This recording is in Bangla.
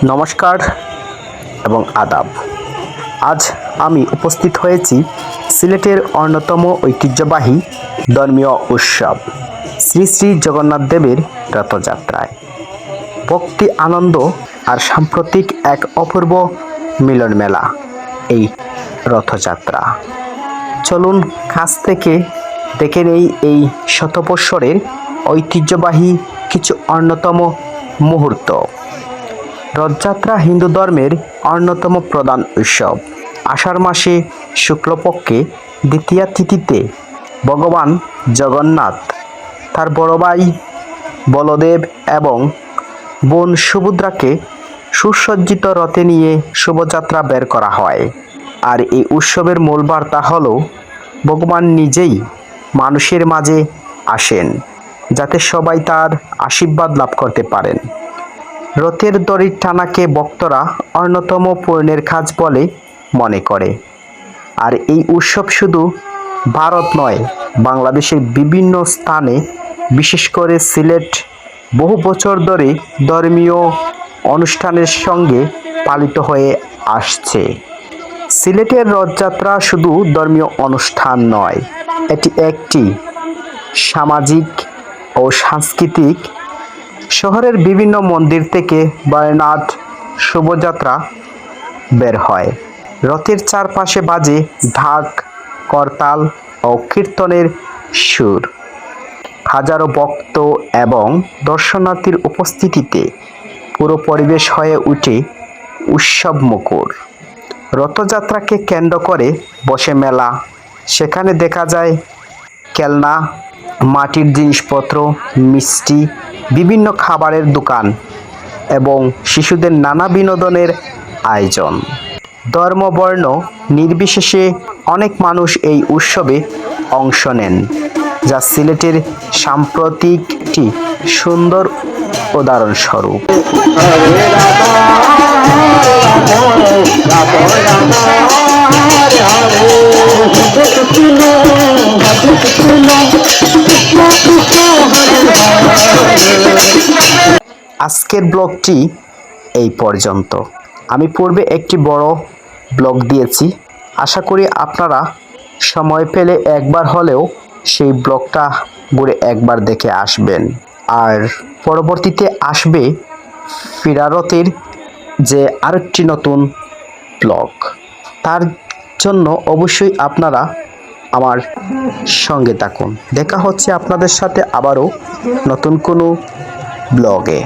নমস্কার এবং আদাব। আজ আমি উপস্থিত হয়েছি সিলেটের অন্যতম ঐতিহ্যবাহী ধর্মীয় উৎসব শ্রী শ্রী জগন্নাথ দেবের রথযাত্রায়। ভক্তি, আনন্দ আর সাম্প্রতিক এক অপূর্ব মিলন মেলা এই রথযাত্রা। চলুন কাছ থেকে দেখে নেই এই শতবৎসরের ঐতিহ্যবাহী কিছু অন্যতম মুহূর্ত। রথযাত্রা হিন্দু ধর্মের অন্যতম প্রধান উৎসব। আষাঢ় মাসে শুক্লপক্ষে দ্বিতীয়া তিথিতে ভগবান জগন্নাথ, তার বড় ভাই বলদেব এবং বোন সুভদ্রাকে সুসজ্জিত রথে নিয়ে শোভাযাত্রা বের করা হয়। আর এই উৎসবের মূল বার্তা হল ভগবান নিজেই মানুষের মাঝে আসেন, যাতে সবাই তার আশীর্বাদ লাভ করতে পারেন। রথের দড়ির টানাকে ভক্তরা অন্যতম পুণ্যের কাজ বলে মনে করে। আর এই উৎসব শুধু ভারত নয়, বাংলাদেশের বিভিন্ন স্থানে, বিশেষ করে সিলেট, বহু বছর ধরে ধর্মীয় অনুষ্ঠানের সঙ্গে পালিত হয়ে আসছে। সিলেটের রথযাত্রা শুধু ধর্মীয় অনুষ্ঠান নয়, এটি একটি সামাজিক ও সাংস্কৃতিক। শহরের বিভিন্ন মন্দির থেকে ভয়ানক শোভাযাত্রা বের হয়। রথের চারপাশে বাজে ঢাক, করতাল ও কীর্তনের সুর। হাজারো ভক্ত এবং দর্শনার্থীর উপস্থিতিতে পুরো পরিবেশ হয়ে ওঠে উৎসবমুখর। রথযাত্রাকে কেন্দ্র করে বসে মেলা। সেখানে দেখা যায় খেলনা, মাটির জিনিসপত্র, মিষ্টি, বিভিন্ন খাবারের দোকান এবং শিশুদের নানা বিনোদনের আয়োজন। ধর্ম, বর্ণ নির্বিশেষে অনেক মানুষ এই উৎসবে অংশ নেন, যা সিলেটের সাম্প্রতিকটি সুন্দর উদাহরণস্বরূপ। আজকের ব্লগটি এই পর্যন্ত। আমি পূর্বে একটি বড় ব্লগ দিয়েছি, আশা করি আপনারা সময় পেলে একবার হলেও সেই ব্লগটা ঘুরে একবার দেখে আসবেন। আর পরবর্তীতে আসবে ফিরারতের যে আরেকটি নতুন ব্লগ, তার জন্য অবশ্যই আপনারা আমার সঙ্গে থাকুন। দেখা হচ্ছে আপনাদের সাথে আবারও নতুন কোনো ব্লগে।